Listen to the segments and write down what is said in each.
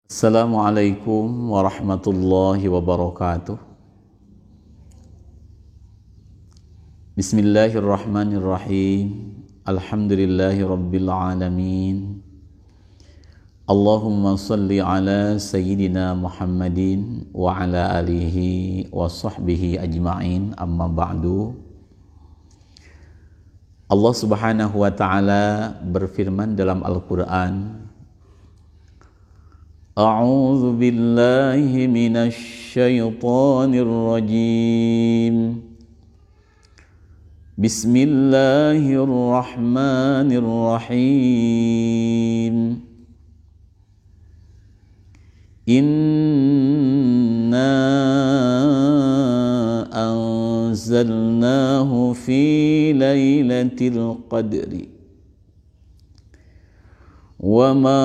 Assalamualaikum warahmatullahi wabarakatuh. Bismillahirrahmanirrahim. Alhamdulillahi rabbil alamin. Allahumma salli ala sayyidina Muhammadin wa ala alihi wa sahbihi ajma'in, amma ba'du. Allah subhanahu wa ta'ala berfirman dalam Al-Quran, A'udzu billahi minasy syaithanir rajim. Bismillahirrahmanirrahim. Inna anzalnahu fi lailatul qadri. Wa ma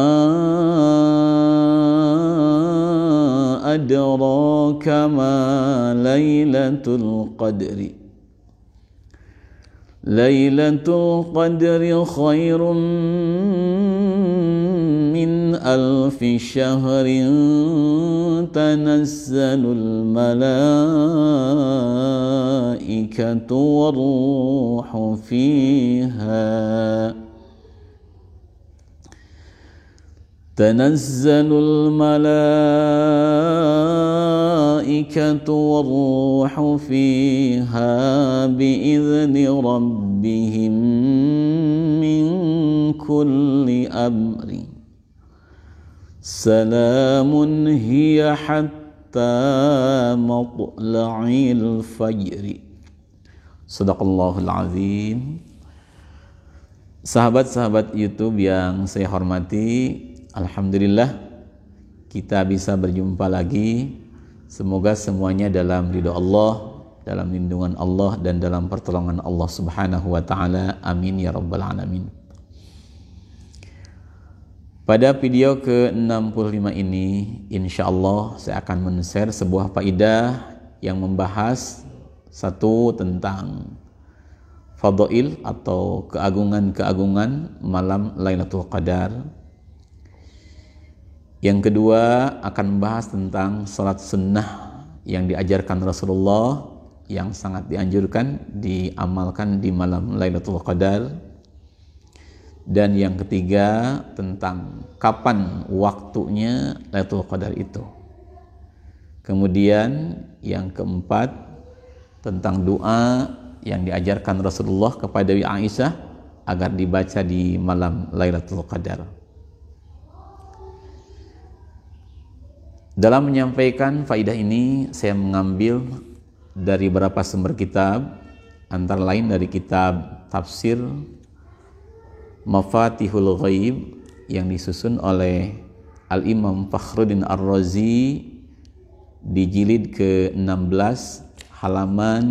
adraka ma lailatul qadri. Lailatul qadri khairum min alfi syahrin tanazzalul malaikatu warruhu fiha. تنزل الملائكة والروح فيها بإذن ربهم من كل أمر سلام هي حتى مطلع الفجر. Sadaqallahul azim. Sahabat-sahabat YouTube yang saya hormati, alhamdulillah kita bisa berjumpa lagi. Semoga semuanya dalam ridho Allah, dalam lindungan Allah, dan dalam pertolongan Allah subhanahu wa ta'ala. Amin ya rabbal alamin. Pada video ke-65 ini, insya Allah saya akan men-share sebuah faedah yang membahas satu tentang fadail atau keagungan-keagungan malam Lailatul Qadar. Yang kedua akan membahas tentang salat sunnah yang diajarkan Rasulullah, yang sangat dianjurkan diamalkan di malam Lailatul Qadar. Dan yang ketiga tentang kapan waktunya Lailatul Qadar itu. Kemudian yang keempat tentang doa yang diajarkan Rasulullah kepada Aisyah agar dibaca di malam Lailatul Qadar. Dalam menyampaikan faidah ini, saya mengambil dari beberapa sumber kitab, antara lain dari kitab tafsir Mafatihul Ghaib yang disusun oleh Al-Imam Fakhruddin Ar-Razi di jilid ke-16 halaman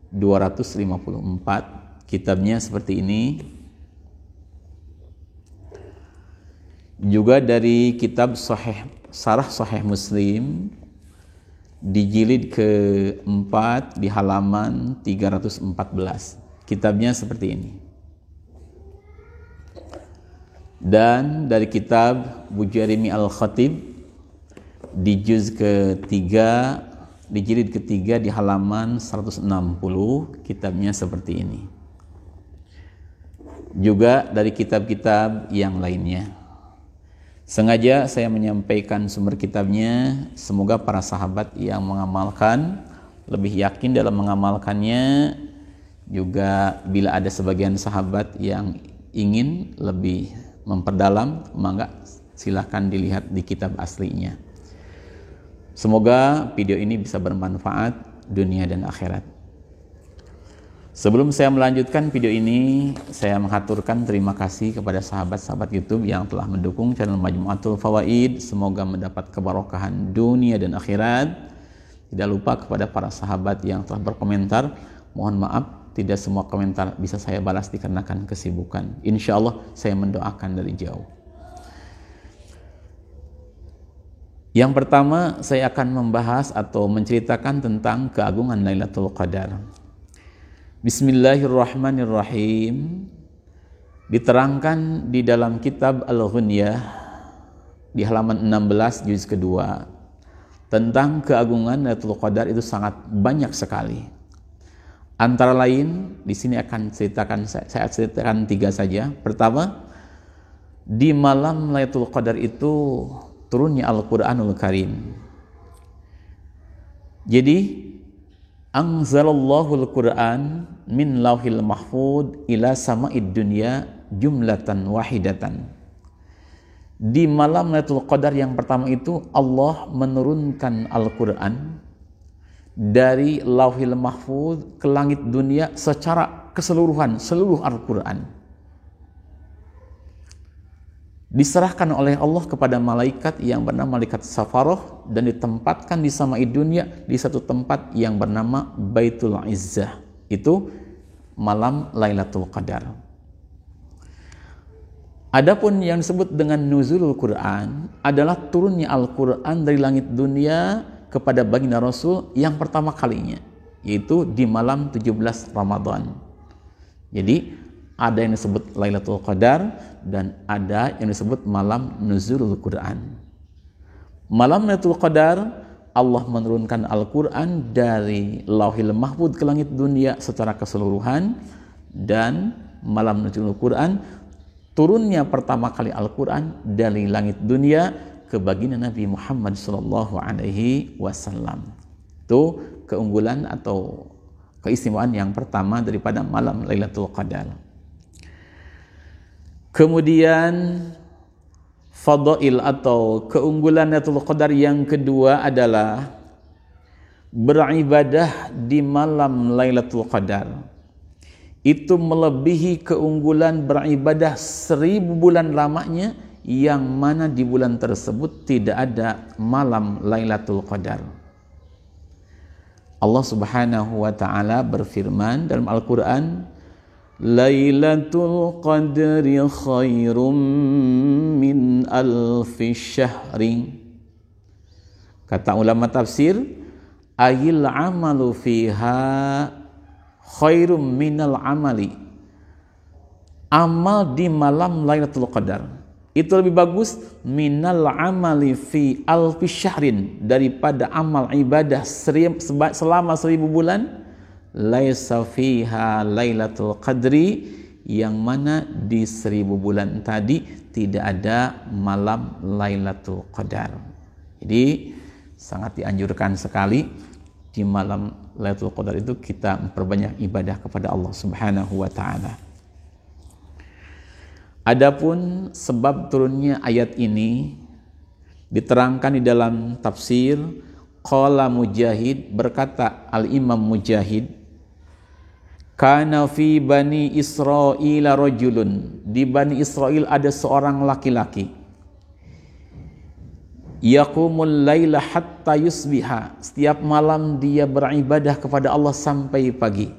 254. Kitabnya seperti ini. Juga dari kitab Syarah Sahih Muslim di jilid ke-4 di halaman 314. Kitabnya seperti ini. Dan dari kitab Bujarimi Al-Khatib di juz ke-3 di jilid ke-3 di halaman 160. Kitabnya seperti ini. Juga dari kitab-kitab yang lainnya. Sengaja saya menyampaikan sumber kitabnya, semoga para sahabat yang mengamalkan lebih yakin dalam mengamalkannya. Juga bila ada sebagian sahabat yang ingin lebih memperdalam, maka silakan dilihat di kitab aslinya. Semoga video ini bisa bermanfaat dunia dan akhirat. Sebelum saya melanjutkan video ini, saya mengaturkan terima kasih kepada sahabat-sahabat YouTube yang telah mendukung channel Majmu'atul Fawaid. Semoga mendapat keberkahan dunia dan akhirat. Tidak lupa kepada para sahabat yang telah berkomentar. Mohon maaf, tidak semua komentar bisa saya balas dikarenakan kesibukan. Insya Allah saya mendoakan dari jauh. Yang pertama, saya akan membahas atau menceritakan tentang keagungan Lailatul Qadar. Bismillahirrahmanirrahim. Diterangkan di dalam kitab Al-Ghunyah di halaman 16 juz kedua. Tentang keagungan Lailatul Qadar itu sangat banyak sekali. Antara lain di sini akan saya ceritakan 3 saja. Pertama, di malam Lailatul Qadar itu turunnya Al-Qur'anul Karim. Jadi anzalallahu al-Qur'an min lauhil mahfud ila sama'id dunya jumlatan wahidatan. Di malam Lailatul Qadar yang pertama itu Allah menurunkan Al-Qur'an dari lauhil mahfud ke langit dunia secara keseluruhan, seluruh Al-Qur'an diserahkan oleh Allah kepada malaikat yang bernama malaikat Safaroh dan ditempatkan di sama'id dunia di satu tempat yang bernama Baitul Izzah. Itu malam Lailatul Qadar. Adapun yang disebut dengan nuzulul Quran adalah turunnya Al-Quran dari langit dunia kepada baginda Rasul yang pertama kalinya, yaitu di malam 17 Ramadan. Jadi ada yang disebut Lailatul Qadar dan ada yang disebut malam nuzulul Quran. Malam Lailatul Qadar Allah menurunkan Al-Quran dari Lauhil Mahfud ke langit dunia secara keseluruhan, dan malam nuzulul Quran turunnya pertama kali Al-Quran dari langit dunia ke baginda Nabi Muhammad SAW. Itu keunggulan atau keistimewaan yang pertama daripada malam Lailatul Qadar. Kemudian fadail atau keunggulan Lailatul Qadar yang kedua adalah beribadah di malam Lailatul Qadar. Itu melebihi keunggulan beribadah 1000 bulan lamanya, yang mana di bulan tersebut tidak ada malam Lailatul Qadar. Allah Subhanahu wa taala berfirman dalam Al-Qur'an, Lailatul Qadri khairum min alfi syahri. Kata ulama tafsir, ayil amalu fiha khairum minal amali. Amal di malam Lailatul Qadar itu lebih bagus minal amali fi alfi syahrin, daripada amal ibadah selama 1000 bulan. Laisa fiha Lailatul Qadri, yang mana di 1000 bulan tadi tidak ada malam Lailatul Qadar. Jadi sangat dianjurkan sekali di malam Lailatul Qadar itu kita memperbanyak ibadah kepada Allah Subhanahu wa taala. Adapun sebab turunnya ayat ini diterangkan di dalam tafsir. Qala Mujahid, berkata Al-Imam Mujahid, kana fi Bani Israil rajulun, di Bani Israel ada seorang laki-laki, yaqumul laila hatta yusbiha, setiap malam dia beribadah kepada Allah sampai pagi.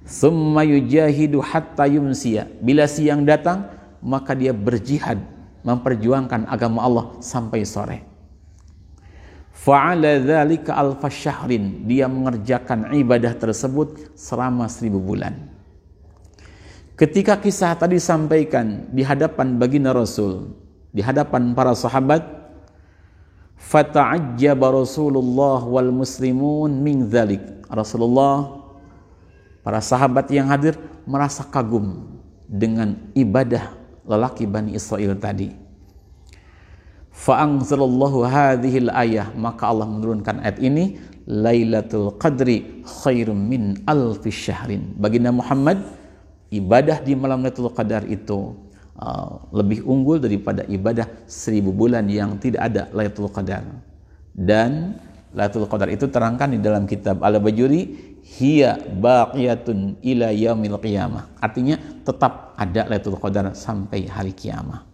Summa yujahidu hatta yumsiya, bila siang datang maka dia berjihad memperjuangkan agama Allah sampai sore. Fa'ala dzalika alfa syahrin, dia mengerjakan ibadah tersebut selama 1000 bulan. Ketika kisah tadi disampaikan di hadapan baginda Rasul, di hadapan para sahabat, fata'ajjaba Rasulullah wal muslimun min dzalik. Rasulullah, para sahabat yang hadir merasa kagum dengan ibadah lelaki Bani Israel tadi. Fa'anzalallahu hadhil ayah, maka Allah menurunkan ayat ini, Lailatul Qadri khairum min alfi syahrin. Baginda Muhammad, ibadah di malam Lailatul Qadar itu lebih unggul daripada ibadah 1000 bulan yang tidak ada Lailatul Qadar. Dan Lailatul Qadar itu terangkan di dalam kitab Al-Bajuri, hiya baqiyatun ila yaumil qiyamah. Artinya tetap ada Lailatul Qadar sampai hari kiamat.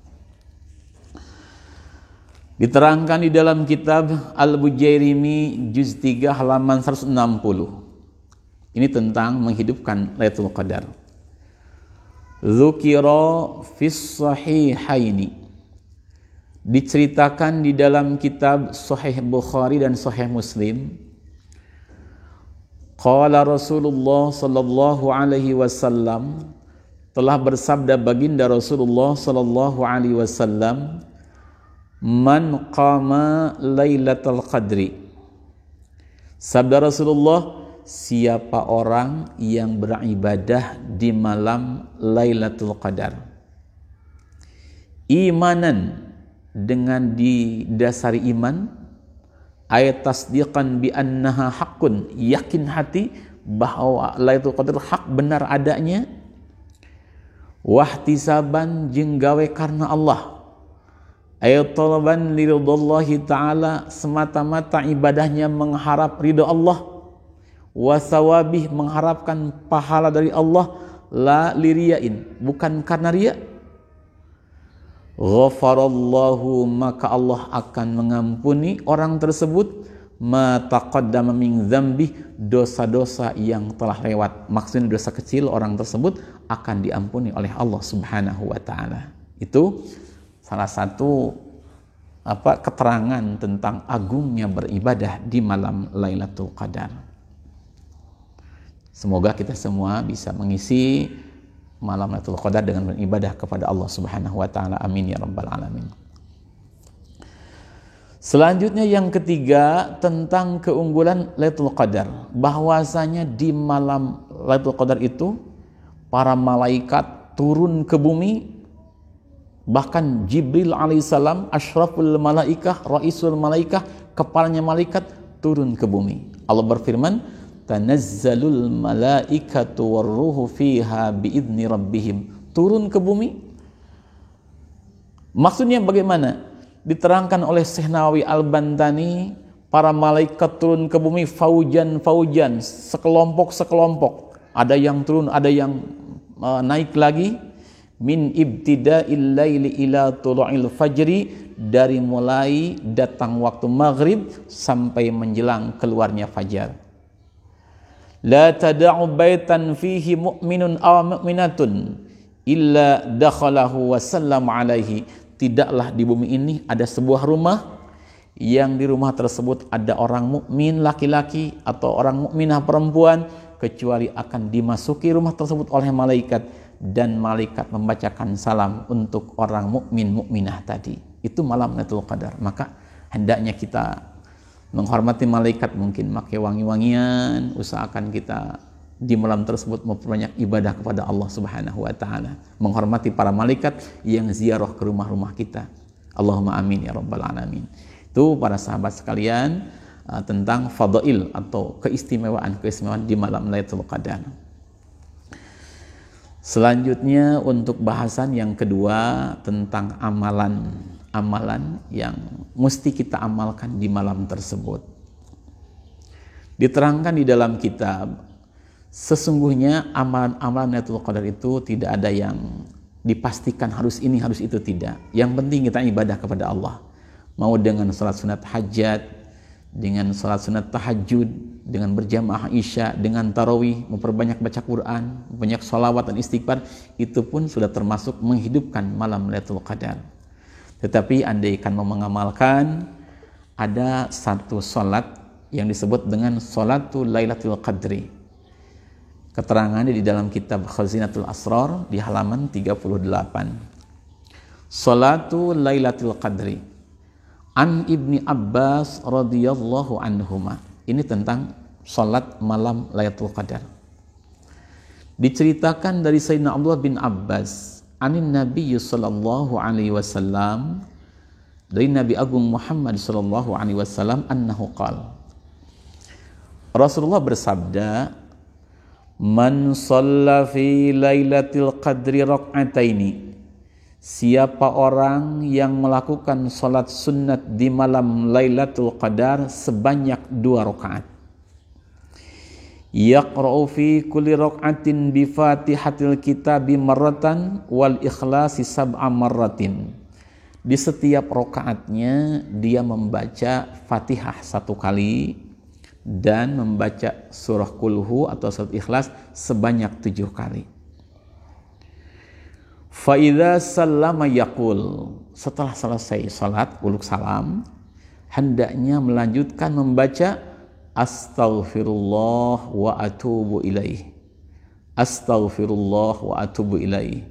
Diterangkan di dalam kitab Al-Bujairimi juz 3 halaman 160. Ini tentang menghidupkan Lailatul Qadar. Dzukira fis sahihaini, diceritakan di dalam kitab Sahih Bukhari dan Sahih Muslim. Qala Rasulullah sallallahu alaihi wasallam, telah bersabda baginda Rasulullah sallallahu alaihi wasallam, man qama lailatul qadri. Sabda Rasulullah, siapa orang yang beribadah di malam Lailatul Qadar, imanan, dengan didasari iman, ayat tasdiqan bi annaha haqqun, yakin hati bahwa Lailatul Qadar hak benar adanya, wahtisaban jeung gawe karena Allah, ayat talaban liridhallahi ta'ala, semata-mata ibadahnya mengharap ridha Allah, wasawabih, mengharapkan pahala dari Allah, la liriyain, bukan karena riya, ghafarallahu, maka Allah akan mengampuni orang tersebut, ma taqaddama min dzambi, dosa-dosa yang telah lewat. Maksudnya dosa kecil orang tersebut akan diampuni oleh Allah Subhanahu wa taala. Itu salah satu keterangan tentang agungnya beribadah di malam Lailatul Qadar. Semoga kita semua bisa mengisi malam Lailatul Qadar dengan beribadah kepada Allah Subhanahu wa taala. Amin ya rabbal alamin. Selanjutnya yang ketiga, tentang keunggulan Lailatul Qadar, bahwasanya di malam Lailatul Qadar itu para malaikat turun ke bumi, bahkan Jibril alaihissalam, asyraful malaikah, raisul malaikah, kepalanya malaikat, turun ke bumi. Allah berfirman, tanazzalul malaikatu warruhu fiha biidzni rabbihim, turun ke bumi. Maksudnya bagaimana? Diterangkan oleh Syekh Nawawi Al-Bantani, para malaikat turun ke bumi faujan, sekelompok. Ada yang turun, ada yang naik lagi, min ibtida'il laili ila tulu'il fajri, dari mulai datang waktu maghrib sampai menjelang keluarnya fajar. La tada'u baitan fihi mu'minun aw mu'minatun illa dakhalahu wa sallam alaihi. Tidaklah di bumi ini ada sebuah rumah yang di rumah tersebut ada orang mukmin laki-laki atau orang mukminah perempuan, kecuali akan dimasuki rumah tersebut oleh malaikat, dan malaikat membacakan salam untuk orang mukmin mukminah tadi. Itu malam Lailatul Qadar. Maka hendaknya kita menghormati malaikat, mungkin pakai wangi-wangian, usahakan kita di malam tersebut memperbanyak ibadah kepada Allah Subhanahu wa taala, menghormati para malaikat yang ziarah ke rumah-rumah kita. Allahumma amin ya rabbal alamin. Itu para sahabat sekalian tentang fadail atau keistimewaan di malam Lailatul Qadar. Selanjutnya untuk bahasan yang kedua, tentang amalan yang mesti kita amalkan di malam tersebut. Diterangkan di dalam kitab, sesungguhnya amalan-amalan Lailatul Qadar itu tidak ada yang dipastikan harus ini, harus itu, tidak. Yang penting kita ibadah kepada Allah. Mau dengan salat sunat hajat, dengan salat sunat tahajud, dengan berjamaah isya, dengan tarawih, memperbanyak baca Quran, banyak sholawat dan istighfar, itu pun sudah termasuk menghidupkan malam Lailatul Qadar. Tetapi andaikan mau mengamalkan, ada satu salat yang disebut dengan salatul Lailatul Qadri. Keterangannya di dalam kitab Khazinatul Asrar di halaman 38. Salatu Lailatul Qadri an Ibni Abbas radhiyallahu anhuma. Ini tentang salat malam Lailatul Qadar. Diceritakan dari Sayyidina Abdullah bin Abbas, anin Nabi sallallahu alaihi wasallam, dari Nabi Agung Muhammad sallallahu alaihi wasallam, annahu qala, Rasulullah bersabda, man shalla fi lailatul qadri rak'ataini, siapa orang yang melakukan salat sunnat di malam Lailatul Qadar sebanyak 2 rakaat, yaqra'u fi kulli rak'atin bi Fatihatil Kitabi marratan wal Ikhlasi sab'a marratin, di setiap rakaatnya dia membaca Fatihah 1 kali dan membaca surah Kulhu atau surat Ikhlas sebanyak 7 kali. Fa idza sallama yaqul, setelah selesai salat uluk salam, hendaknya melanjutkan membaca astaghfirullah wa atubu ilaih. Astaghfirullah wa atubu ilaih.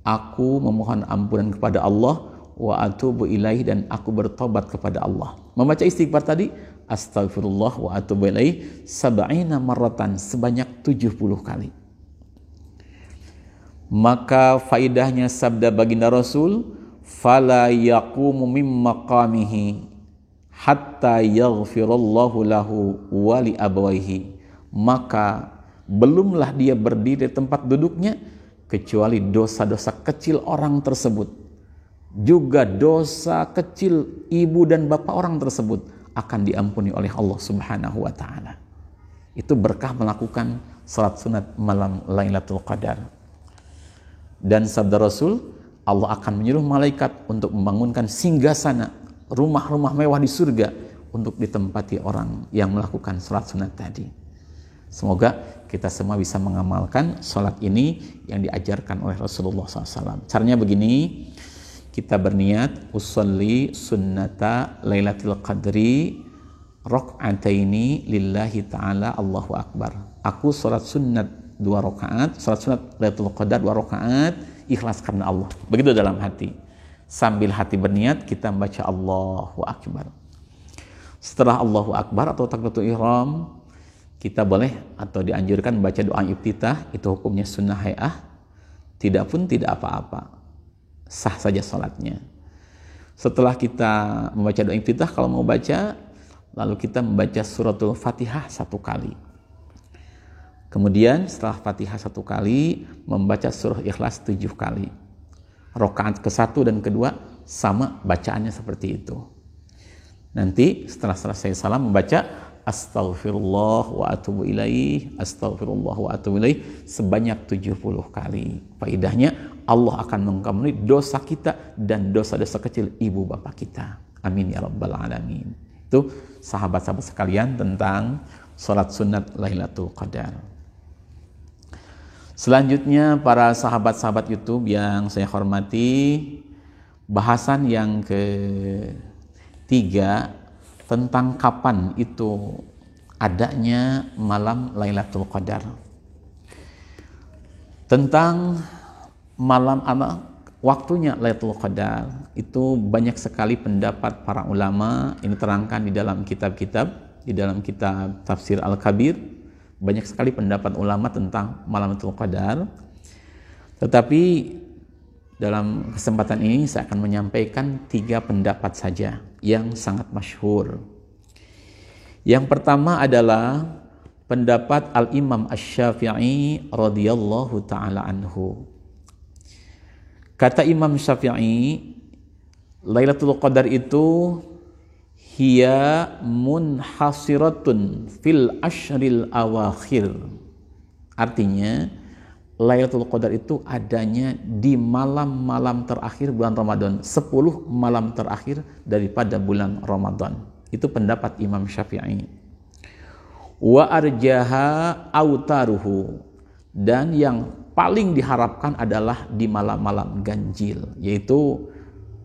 Aku memohon ampunan kepada Allah, wa atubu ilaihi, dan aku bertobat kepada Allah. Membaca istighfar tadi, astaghfirullah wa atubu ilaihi sab'ina marratan, sebanyak 70 kali. Maka faidahnya sabda baginda Rasul, fala yaqumu mim maqamihi hatta yaghfirallahu lahu wa li abawaihi, maka belumlah dia berdiri di tempat duduknya kecuali dosa-dosa kecil orang tersebut, juga dosa kecil ibu dan bapak orang tersebut akan diampuni oleh Allah Subhanahu wa taala. Itu berkah melakukan salat sunat malam Lailatul Qadar. Dan sabda Rasul, Allah akan menyuruh malaikat untuk membangunkan singgasana, rumah-rumah mewah di surga untuk ditempati orang yang melakukan salat sunat tadi. Semoga kita semua bisa mengamalkan salat ini yang diajarkan oleh Rasulullah SAW. Caranya begini, kita berniat usolli sunnata Lailatul Qadri rak'ataini lillahi ta'ala Allahu Akbar. Aku salat sunat 2 rakaat, salat sunat Lailatul Qadar 2 rakaat, ikhlas karena Allah. Begitu dalam hati. Sambil hati berniat, kita membaca Allahu Akbar. Setelah Allahu Akbar atau takbiratul ihram, kita boleh atau dianjurkan membaca doa iftitah, itu hukumnya sunnah hay'ah, tidak pun tidak apa-apa, sah saja salatnya. Setelah kita membaca doa iftitah, kalau mau baca, lalu kita membaca suratul Fatihah 1 kali. Kemudian setelah Fatihah 1 kali, membaca surah Ikhlas 7 kali. Rakaat ke-1 dan ke-2 sama bacaannya seperti itu. Nanti setelah selesai salam membaca astaghfirullah wa atubu ilaih, astaghfirullah wa atubu ilaih sebanyak 70 kali. Faidahnya Allah akan mengampuni dosa kita dan dosa-dosa kecil ibu bapak kita. Amin ya rabbal alamin. Itu sahabat-sahabat sekalian tentang salat sunat Lailatul Qadar. Selanjutnya para sahabat-sahabat YouTube yang saya hormati, bahasan yang ketiga tentang kapan itu adanya malam Lailatul Qadar. Tentang malam waktunya Lailatul Qadar itu banyak sekali pendapat para ulama, ini terangkan di dalam kitab-kitab, di dalam kitab Tafsir Al-Kabir. Banyak sekali pendapat ulama tentang malam Lailatul Qadar. Tetapi dalam kesempatan ini saya akan menyampaikan 3 pendapat saja yang sangat masyhur. Yang pertama adalah pendapat Al-Imam Asy-Syafi'i radhiyallahu taala anhu. Kata Imam Syafi'i, Lailatul Qadar itu hiya munhasiratun fil ashril awakhir. Artinya Lailatul Qadar itu adanya di malam-malam terakhir bulan Ramadan, 10 malam terakhir daripada bulan Ramadan. Itu pendapat Imam Syafi'i. Wa arjaha autaruhu, dan yang paling diharapkan adalah di malam-malam ganjil, yaitu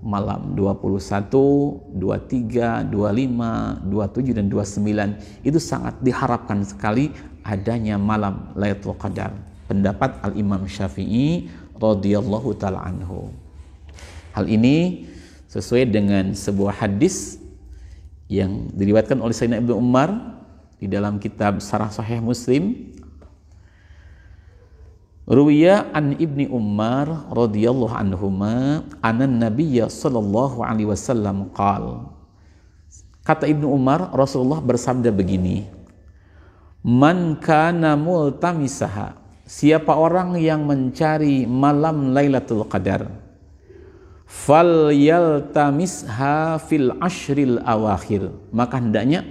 malam 21, 23, 25, 27 dan 29. Itu sangat diharapkan sekali adanya malam Lailatul Qadar. Pendapat Al-Imam Syafi'i radhiyallahu taala anhu. Hal ini sesuai dengan sebuah hadis yang diriwayatkan oleh Sayyidina Ibnu Umar di dalam kitab Syarah Sahih Muslim. Ruwiya an Ibni Umar radhiyallahu anhuma anan Nabiyya sallallahu alaihi wasallam qala. Kata Ibnu Umar, Rasulullah bersabda begini, man kana multamisaha, siapa orang yang mencari malam Lailatul Qadar, fal yaltamisha fil ashril awakhir, maka hendaknya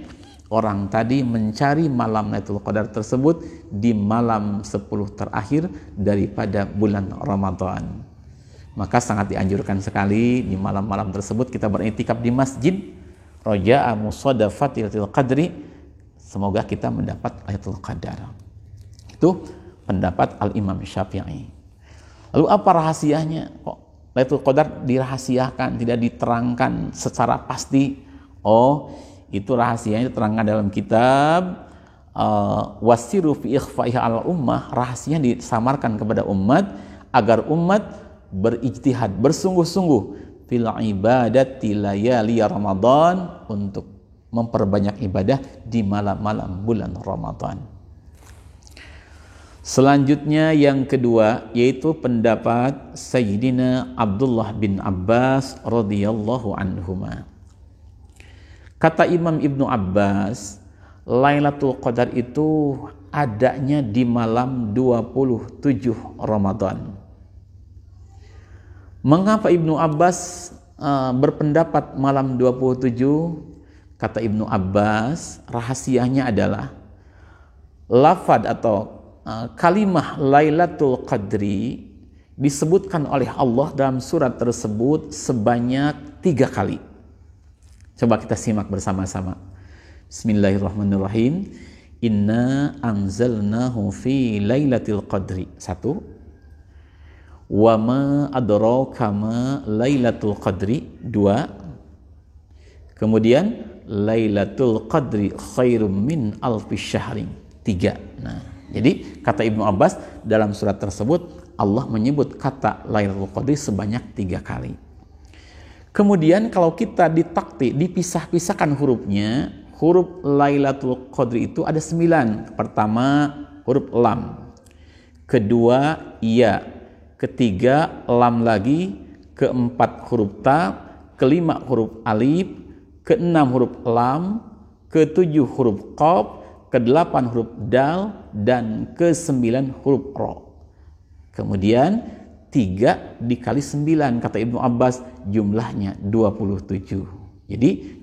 orang tadi mencari malam Lailatul Qadar tersebut di malam 10 terakhir daripada bulan Ramadan. Maka sangat dianjurkan sekali di malam-malam tersebut kita beriktikaf di masjid, raja'a musadafatil qadri, semoga kita mendapat Lailatul Qadar. Itu pendapat Al-Imam Syafi'i. Lalu apa rahasianya? Kok Lailatul Qadar dirahasiakan, tidak diterangkan secara pasti? Oh, itu rahasianya diterangkan dalam kitab Wasiru fi ikhfaiha al ummah. Rahasianya disamarkan kepada umat agar umat berijtihad, bersungguh-sungguh fil ibadati layali Ramadan, untuk memperbanyak ibadah di malam-malam bulan Ramadan. Selanjutnya yang kedua yaitu pendapat Sayyidina Abdullah bin Abbas radhiyallahu anhuma. Kata Imam Ibnu Abbas, Lailatul Qadar itu adanya di malam 27 Ramadan. Mengapa Ibnu Abbas berpendapat malam 27? Kata Ibnu Abbas, rahasianya adalah lafaz atau kalimah Lailatul Qadri disebutkan oleh Allah dalam surat tersebut sebanyak 3 kali. Coba kita simak bersama-sama. Bismillahirrahmanirrahim. Inna anzalnahu fi Lailatul Qadri. 1. Wa ma adraka ma Lailatul Qadri. 2. Kemudian Lailatul Qadri khairum min alfi syahrin. 3. Nah, jadi kata Ibnu Abbas dalam surat tersebut Allah menyebut kata Lailatul Qadri sebanyak 3 kali. Kemudian kalau kita dipisah-pisahkan hurufnya, huruf Lailatul Qadri itu ada 9. Pertama huruf lam, kedua ya, ketiga lam lagi, keempat huruf ta, kelima huruf alif, keenam huruf lam, ketujuh huruf qaf, kedelapan huruf dal, dan kesembilan huruf ro. Kemudian 3 dikali 9 kata Ibnu Abbas jumlahnya 27. Jadi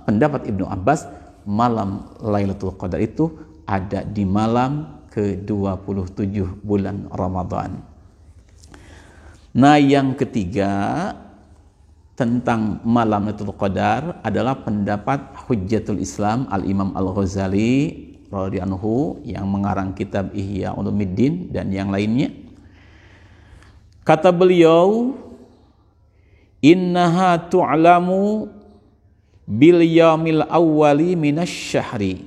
pendapat Ibnu Abbas malam Lailatul Qadar itu ada di malam ke-27 bulan Ramadan. Nah, yang ketiga tentang malam Lailatul Qadar adalah pendapat Hujjatul Islam Al-Imam Al-Ghazali radhiyallahu anhu yang mengarang kitab Ihya Ulumuddin dan yang lainnya. Kata beliau, innaha tu'lamu bil yaumil awwali minasy syahri.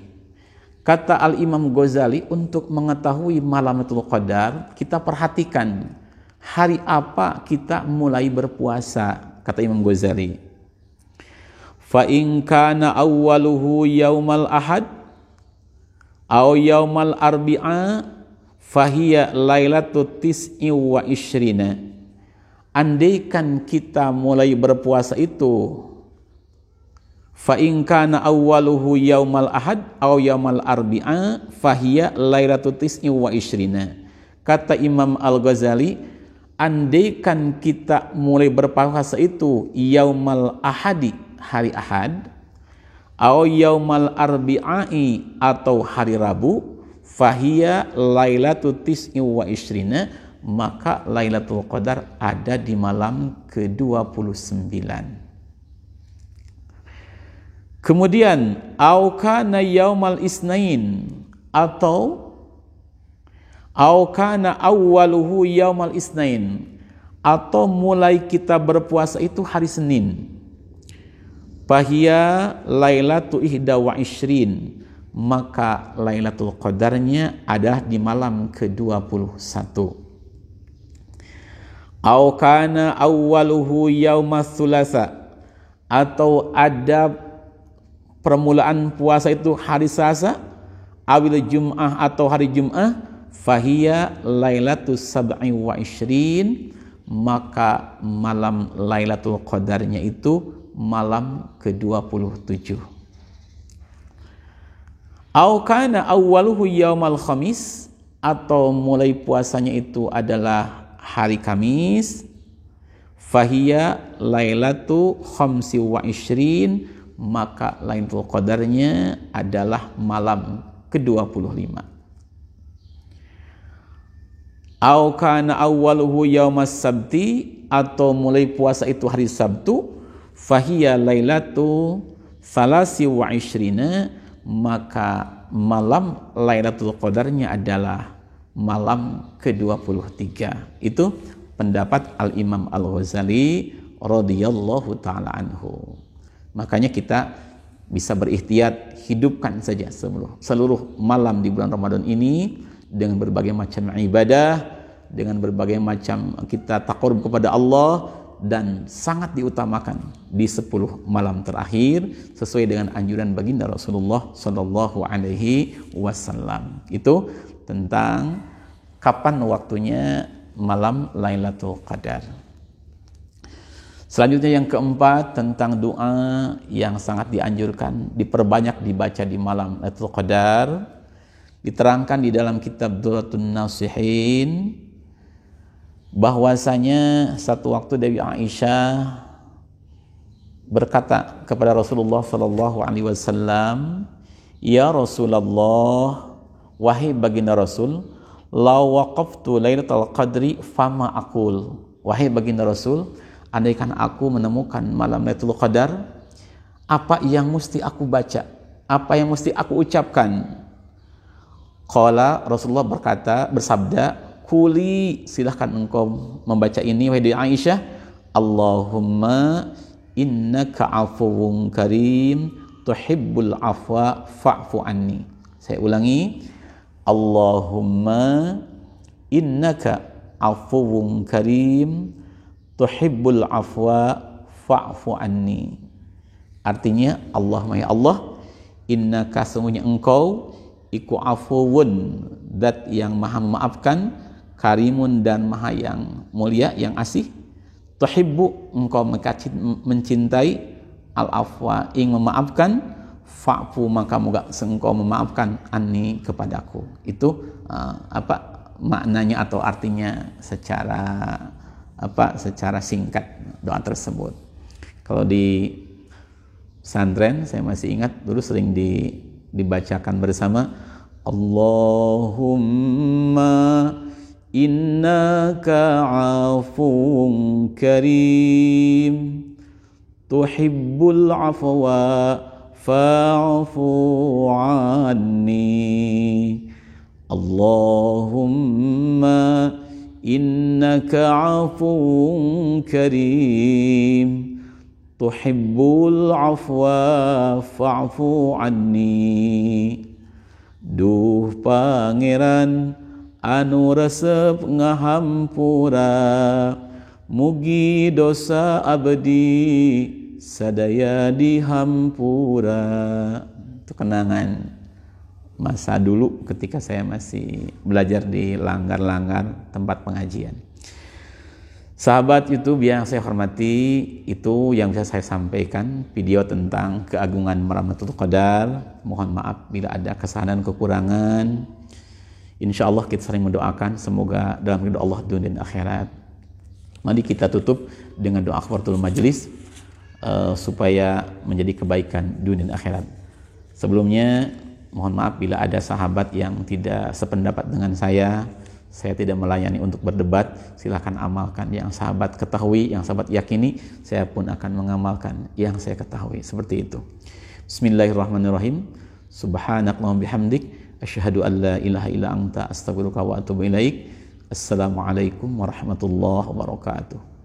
Kata Al-Imam Ghazali, untuk mengetahui malam Lailatul Qadar kita perhatikan hari apa kita mulai berpuasa. Kata Imam Ghazali, fa in kana awwaluhu yaumal ahad aw yaumal arbi'a fahiya lailatul tis'i wa isyrina. Andaikan kita mulai berpuasa itu, fa in kana awwaluhu yaumal ahad aw yaumal arbi'a fahiya lailatul tis'i wa isyrina. Kata Imam Al-Ghazali, andaikan kita mulai berpuasa itu yaumal ahadi, hari Ahad, atau yaumal arbi'i, atau hari Rabu, fahiya lailatul tis'i wa isyrina, maka Lailatul Qadar ada di malam ke-29. Kemudian au kana yaumal isnain, atau kana awwaluhu yaumal isnain, atau mulai kita berpuasa itu hari Senin, fahiya lailatu ihda wa ishrin, maka Lailatul Qadarnya adalah di malam ke-21. Au kana awwaluhu yaumas tsulasa, atau ada permulaan puasa itu hari Selasa, awil Jum'ah, atau hari Jum'ah, fahiya lailatus sab'i wa ishrin, maka malam Lailatul Qadarnya itu malam ke-27. Au kana awwaluhu yaumal khamis, atau mulai puasanya itu adalah hari Kamis, fahiya lailatu khamsi wa ishrin, maka Lailatul Qadarnya adalah malam ke-25. Au kana awwaluhu yaumas sabti, atau mulai puasa itu hari Sabtu, fahiya lailatu salasi wa ishrina, maka malam Lailatul Qadarnya adalah malam ke-23. Itu pendapat Al-Imam Al-Ghazali radhiyallahu ta'ala anhu. Makanya kita bisa berikhtiar, hidupkan saja seluruh malam di bulan Ramadan ini dengan berbagai macam ibadah, dengan berbagai macam kita taqarrub kepada Allah, dan sangat diutamakan di 10 malam terakhir sesuai dengan anjuran baginda Rasulullah Shallallahu Alaihi Wasallam. Itu tentang kapan waktunya malam Lailatul Qadar. Selanjutnya yang keempat tentang doa yang sangat dianjurkan diperbanyak dibaca di malam Lailatul Qadar. Diterangkan di dalam kitab Durratun Nasihin bahwasanya satu waktu Dewi Aisyah berkata kepada Rasulullah Shallallahu Alaihi Wasallam, "Ya Rasulullah, wahai baginda Rasul, law waqaftu lailatul qadri fama aqul." Wahai baginda Rasul, andaikan aku menemukan malam Lailatul Qadar, apa yang mesti aku baca? Apa yang mesti aku ucapkan? Qala, Rasulullah bersabda, "Kuli, silahkan engkau membaca ini wahai Aisyah, Allahumma innaka afuwun karim tuhibbul afwa fa'fu anni." Saya ulangi, Allahumma innaka afuwun karim tuhibbul afwa fa'fu anni. Artinya, Allahumma ya Allah, innaka sesungguhnya engkau iku afuwun, zat yang maha memaafkan, karimun dan maha yang mulia, yang asih, tuhibbu engkau mencintai, al-afwa ing memaafkan, fa'fu maka moga engkau memaafkan anni kepadaku. Itu maknanya atau artinya secara singkat doa tersebut. Kalau di pesantren saya masih ingat dulu sering dibacakan bersama, Allahumma innaka afuwun karim tuhibbul afwa fa'fu anni. Allahumma innaka afuwun karim tuhibbul afwa fa'fu anni. Duh pangeran anu resep ngahampura, mugi dosa abdi sadaya dihampura. Itu kenangan masa dulu ketika saya masih belajar di langgar-langgar tempat pengajian. Sahabat YouTube yang saya hormati, itu yang bisa saya sampaikan video tentang keagungan malam Lailatul Qadar. Mohon maaf bila ada kesalahan dan kekurangan. Insya Allah kita sering mendoakan semoga dalam ridho Allah dunia dan akhirat. Mari kita tutup dengan doa kafaratul majlis supaya menjadi kebaikan dunia dan akhirat. Sebelumnya mohon maaf bila ada sahabat yang tidak sependapat dengan saya tidak melayani untuk berdebat. Silahkan amalkan yang sahabat ketahui, yang sahabat yakini, saya pun akan mengamalkan yang saya ketahui. Seperti itu. Bismillahirrahmanirrahim. Subhanakallahumma bihamdik, asyhadu an la ilaha illa anta, astaghfiruka wa atubu ilaik. Assalamualaikum warahmatullahi wabarakatuh.